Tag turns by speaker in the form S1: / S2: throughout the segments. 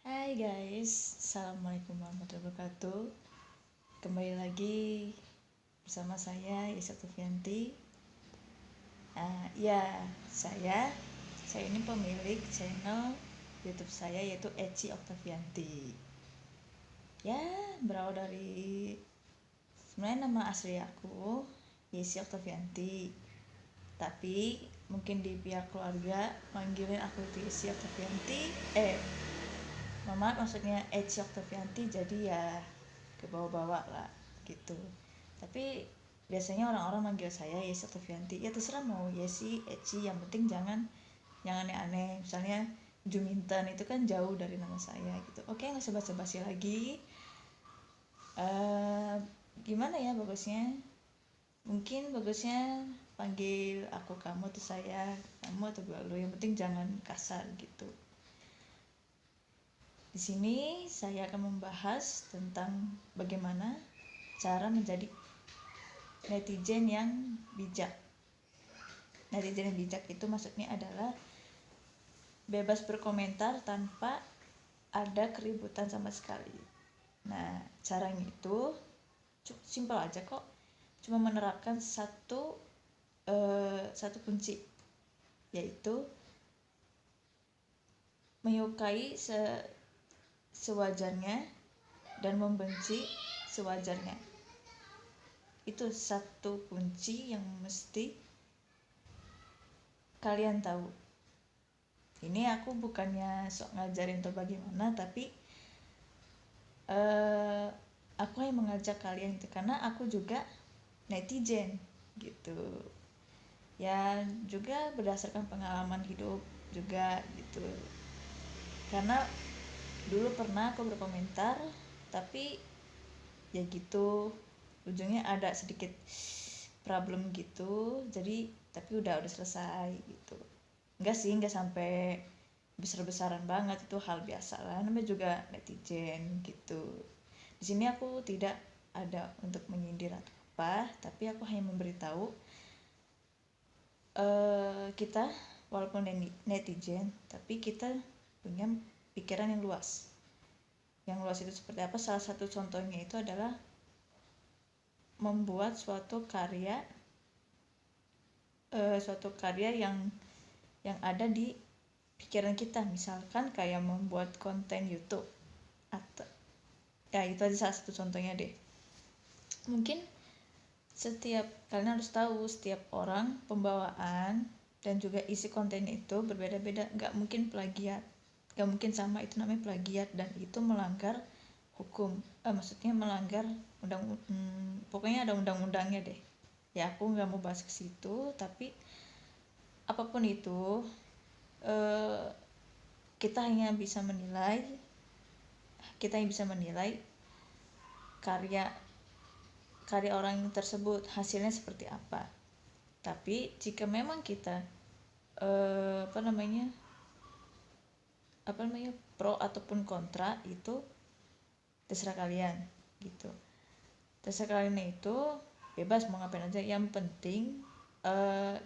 S1: Hai guys, Assalamualaikum warahmatullahi wabarakatuh. Kembali lagi bersama saya Yesa Tufianti. Ya, saya ini pemilik channel YouTube saya yaitu Eci Oktavianti. Ya, berawal dari sebenarnya nama asli aku Yesi Oktavianti. Tapi mungkin di pihak keluarga manggilin aku itu Yesi Oktavianti. Maksudnya Eci Oktavianti, jadi ya ke bawah-bawah lah gitu. Tapi biasanya orang-orang manggil saya Yesi Oktavianti. Ya terserah mau Yesi, Eci, yang penting jangan aneh-aneh. Misalnya Juminten itu kan jauh dari nama saya gitu. Oke, nggak usah basa-basi lagi. Gimana ya bagusnya? Mungkin bagusnya panggil aku kamu atau saya, kamu atau gue lu. Yang penting jangan kasar gitu. Di sini saya akan membahas tentang bagaimana cara menjadi netizen yang bijak. Netizen yang bijak itu maksudnya adalah bebas berkomentar tanpa ada keributan sama sekali. Nah, caranya itu simpel aja kok. Cuma menerapkan satu kunci, yaitu menyukai sewajarnya dan membenci sewajarnya. Itu satu kunci yang mesti kalian tahu. Ini aku bukannya sok ngajarin atau bagaimana, tapi aku yang mengajak kalian itu karena aku juga netizen gitu ya, juga berdasarkan pengalaman hidup juga gitu. Karena dulu pernah aku berkomentar, tapi ya gitu, ujungnya ada sedikit problem gitu. Jadi tapi udah selesai gitu. Enggak sampai besar-besaran banget, itu hal biasa lah, namanya juga netizen gitu. Di sini aku tidak ada untuk menyindir atau apa, tapi aku hanya memberitahu kita walaupun netizen, tapi kita punya pikiran yang luas. Yang luas itu seperti apa? Salah satu contohnya itu adalah membuat suatu karya yang ada di pikiran kita. Misalkan kayak membuat konten YouTube, atau ya itu aja salah satu contohnya deh. Mungkin kalian harus tahu setiap orang pembawaan dan juga isi kontennya itu berbeda-beda. Nggak mungkin plagiat, nggak mungkin sama, itu namanya plagiat dan itu melanggar hukum. Maksudnya melanggar pokoknya ada undang-undangnya deh. Ya aku nggak mau bahas ke situ, tapi apapun itu kita hanya bisa menilai karya orang tersebut hasilnya seperti apa. Tapi jika memang kita pro ataupun kontra, itu terserah kalian gitu. Terserah kalian, itu bebas mau ngapain aja. Yang penting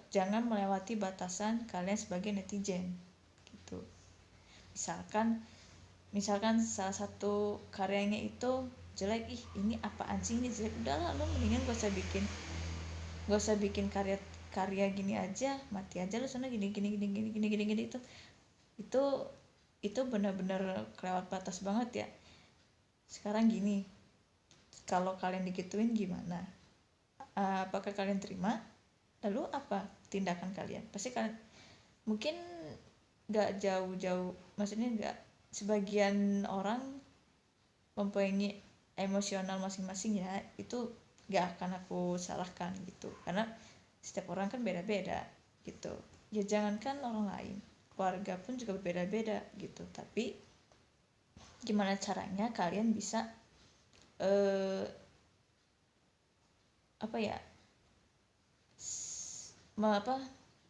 S1: jangan melewati batasan kalian sebagai netizen gitu. Misalkan salah satu karyanya itu jelek, ini apaan sih, ini jelek, udahlah lo mendingan gak usah bikin karya gini aja, mati aja lo sana, gini itu benar-benar kelewat batas banget ya. Sekarang gini, kalau kalian digituin gimana? Apakah kalian terima? Lalu apa tindakan kalian? Pasti kalian mungkin gak jauh-jauh, maksudnya gak, sebagian orang mempunyai emosional masing-masing ya, itu gak akan aku salahkan gitu, karena setiap orang kan beda-beda gitu ya. Jangankan orang lain, keluarga pun juga berbeda-beda gitu. Tapi gimana caranya kalian bisa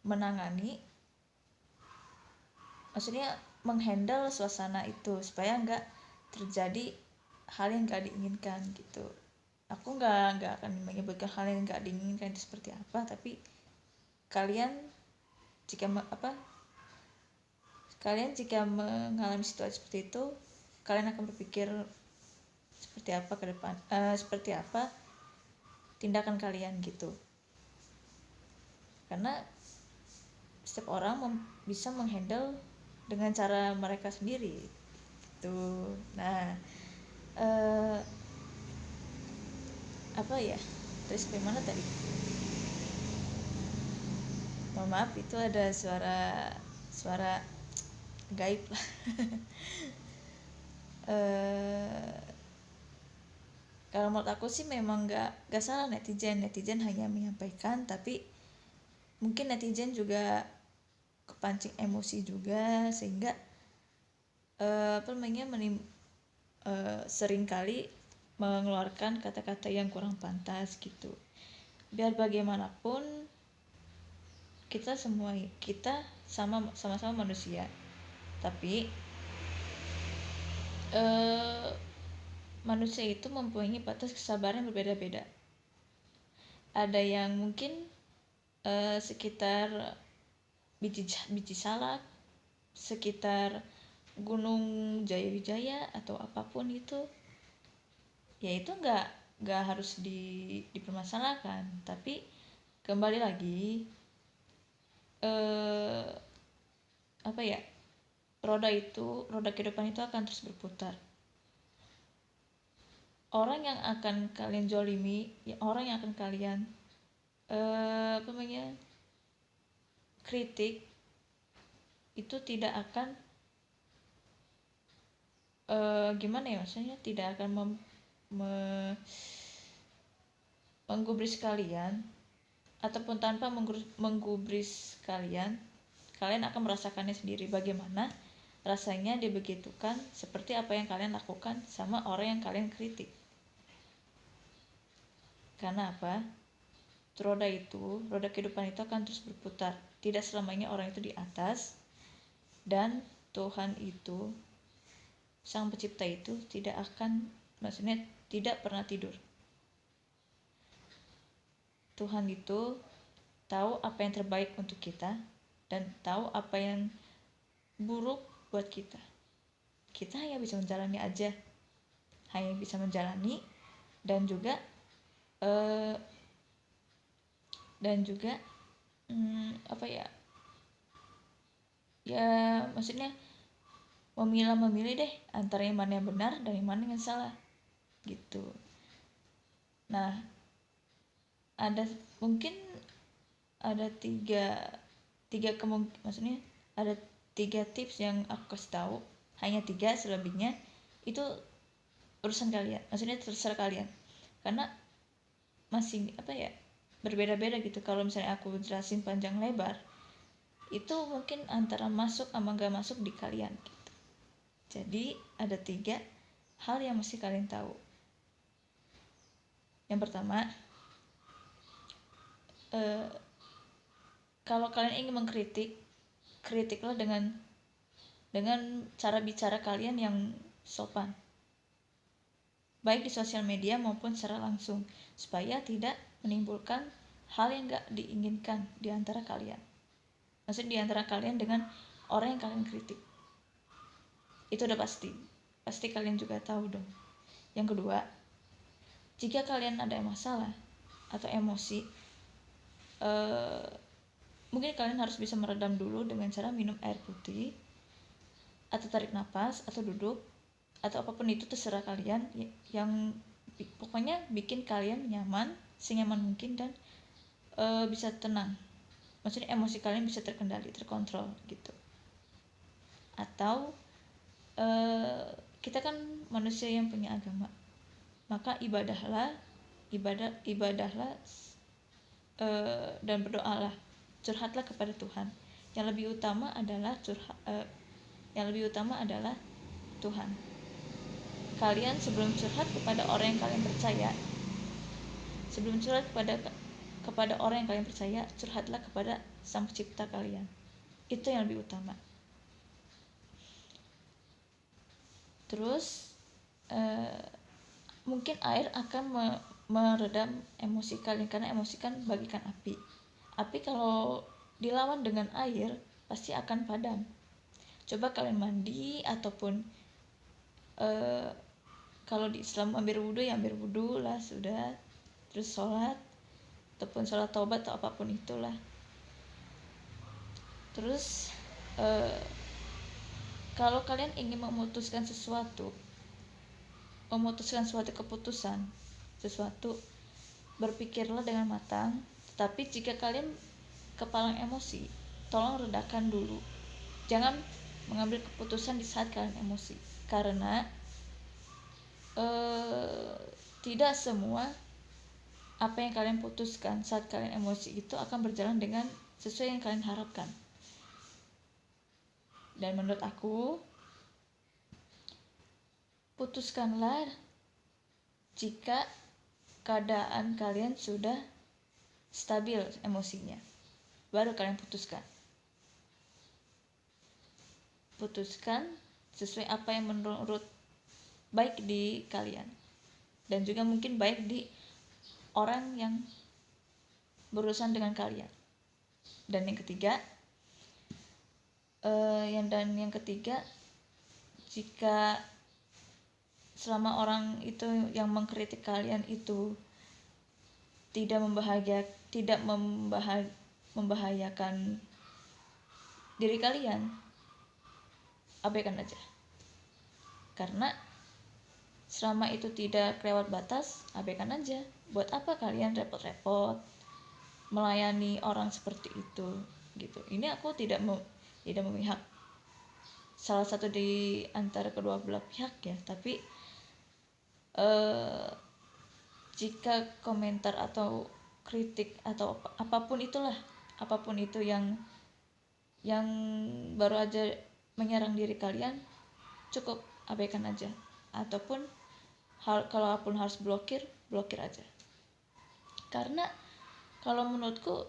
S1: menangani, maksudnya menghandle suasana itu supaya nggak terjadi hal yang nggak diinginkan gitu. Aku nggak akan menyebutkan hal yang nggak diinginkan itu seperti apa, tapi kalian jika mengalami situasi seperti itu, kalian akan berpikir seperti apa ke depan, seperti apa tindakan kalian gitu. Karena setiap orang bisa menghandle dengan cara mereka sendiri tuh. Nah, apa ya, terus bagaimana tadi, maaf itu ada suara gaib lah. Kalau menurut aku sih memang gak salah netizen hanya menyampaikan, tapi mungkin netizen juga kepancing emosi juga, sehingga sering kali mengeluarkan kata-kata yang kurang pantas gitu. Biar bagaimanapun kita sama-sama manusia, tapi manusia itu mempunyai batas kesabaran berbeda-beda. Ada yang mungkin sekitar biji salak, sekitar Gunung Jaya atau apapun itu, ya itu nggak harus dipermasalahkan. Tapi kembali lagi, roda kehidupan itu akan terus berputar. Orang yang akan kalian zolimi, ya orang yang akan kalian kritik, itu tidak akan gimana ya, maksudnya tidak akan menggubris kalian, ataupun tanpa menggubris kalian akan merasakannya sendiri bagaimana rasanya dibegitukan, seperti apa yang kalian lakukan sama orang yang kalian kritik. Karena apa? Roda kehidupan itu akan terus berputar. Tidak selamanya orang itu di atas, dan Tuhan itu, Sang Pencipta itu tidak pernah tidur. Tuhan itu tahu apa yang terbaik untuk kita dan tahu apa yang buruk buat kita. Kita hanya bisa menjalani aja, dan juga maksudnya memilih deh antara yang mana yang benar dan yang mana yang salah gitu. Nah, mungkin ada tiga tips yang aku kasih tahu, hanya 3, selebihnya itu urusan kalian, maksudnya terserah kalian, karena masih berbeda-beda gitu. Kalau misalnya aku jelasin panjang lebar, itu mungkin antara masuk sama gak masuk di kalian gitu. Jadi ada 3 hal yang mesti kalian tahu. Yang pertama, kalau kalian ingin mengkritik, kritiklah dengan cara bicara kalian yang sopan, baik di sosial media maupun secara langsung, supaya tidak menimbulkan hal yang gak diinginkan di antara kalian. Maksudnya di antara kalian dengan orang yang kalian kritik. Itu udah pasti kalian juga tahu dong. Yang kedua, jika kalian ada masalah atau emosi, mungkin kalian harus bisa meredam dulu dengan cara minum air putih, atau tarik nafas, atau duduk, atau apapun itu terserah kalian, yang pokoknya bikin kalian nyaman, senyaman mungkin, dan bisa tenang. Maksudnya emosi kalian bisa terkendali, terkontrol gitu. Atau kita kan manusia yang punya agama, maka ibadahlah dan berdoalah, curhatlah kepada Tuhan. Yang lebih utama adalah Tuhan. Kalian sebelum curhat kepada orang yang kalian percaya, kepada orang yang kalian percaya, curhatlah kepada Sang Pencipta kalian. Itu yang lebih utama. Terus mungkin air akan meredam emosi kalian, karena emosi kan bagikan api. Api kalau dilawan dengan air pasti akan padam. Coba kalian mandi ataupun kalau di Islam ambil wudhu ya ambil wudhu lah sudah, terus sholat ataupun sholat taubat atau apapun itulah. Terus kalau kalian ingin memutuskan suatu keputusan sesuatu, berpikirlah dengan matang. Tetapi jika kalian kepalang emosi, tolong redakan dulu. Jangan mengambil keputusan di saat kalian emosi, karena tidak semua apa yang kalian putuskan saat kalian emosi itu akan berjalan dengan sesuai yang kalian harapkan. Dan menurut aku, putuskanlah jika keadaan kalian sudah stabil emosinya, baru kalian putuskan. Putuskan sesuai apa yang menurut baik di kalian, dan juga mungkin baik di orang yang berurusan dengan kalian. Dan yang ketiga, jika selama orang itu yang mengkritik kalian itu tidak membahayakan diri kalian, abaikan aja. Karena selama itu tidak kelewat batas, abaikan aja. Buat apa kalian repot-repot melayani orang seperti itu gitu. Ini aku tidak memihak salah satu di antara kedua belah pihak ya, tapi jika komentar atau kritik atau apapun itu yang baru aja menyerang diri kalian, cukup abaikan aja. Ataupun kalaupun harus blokir aja. Karena kalau menurutku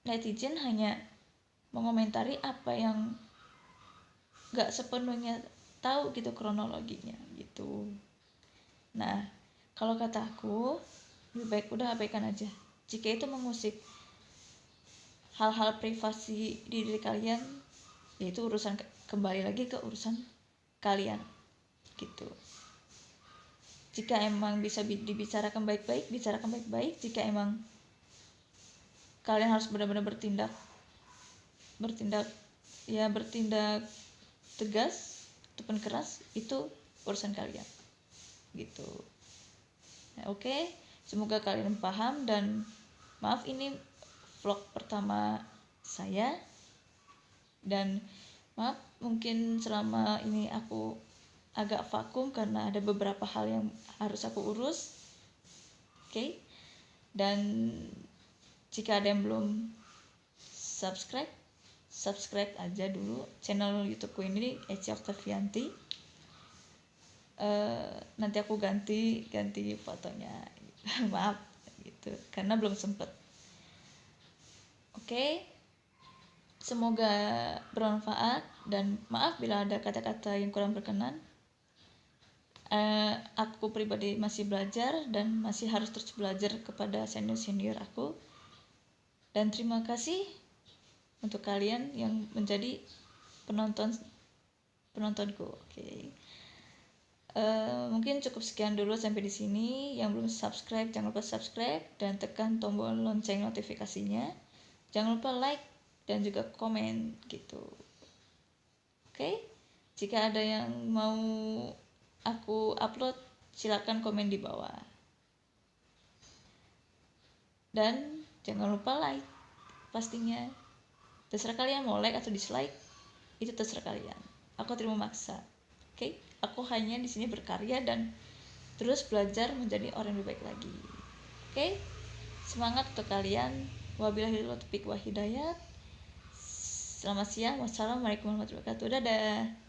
S1: netizen hanya mengomentari apa yang gak sepenuhnya tahu gitu kronologinya gitu. Nah, kalau kata aku, lebih baik udah abaikan aja. Jika itu mengusik hal-hal privasi di diri kalian, yaitu kembali lagi ke urusan kalian gitu. Jika emang bisa dibicarakan baik-baik, bicarakan baik-baik. Jika emang kalian harus benar-benar bertindak tegas ataupun keras, itu urusan kalian gitu. Nah, oke. Semoga kalian paham, dan maaf ini vlog pertama saya, dan maaf mungkin selama ini aku agak vakum karena ada beberapa hal yang harus aku urus. Oke. Dan jika ada yang belum subscribe aja dulu channel YouTubeku ini, Eci Oktavianti. Nanti aku ganti fotonya. Maaf gitu karena belum sempet. Oke. Semoga bermanfaat, dan maaf bila ada kata-kata yang kurang berkenan. Aku pribadi masih belajar dan masih harus terus belajar kepada senior aku. Dan terima kasih untuk kalian yang menjadi penontonku. Oke. Mungkin cukup sekian dulu sampai di sini. Yang belum subscribe jangan lupa subscribe dan tekan tombol lonceng notifikasinya. Jangan lupa like dan juga komen gitu. Oke. Jika ada yang mau aku upload, silakan komen di bawah. Dan jangan lupa like pastinya. Terserah kalian mau like atau dislike, itu terserah kalian. Aku terima maksa. Oke? Aku hanya di sini berkarya dan terus belajar menjadi orang yang lebih baik lagi. Oke? Semangat untuk kalian. Wabillahi taufiq wal hidayah. Selamat siang. Wassalamualaikum warahmatullahi wabarakatuh. Dadah.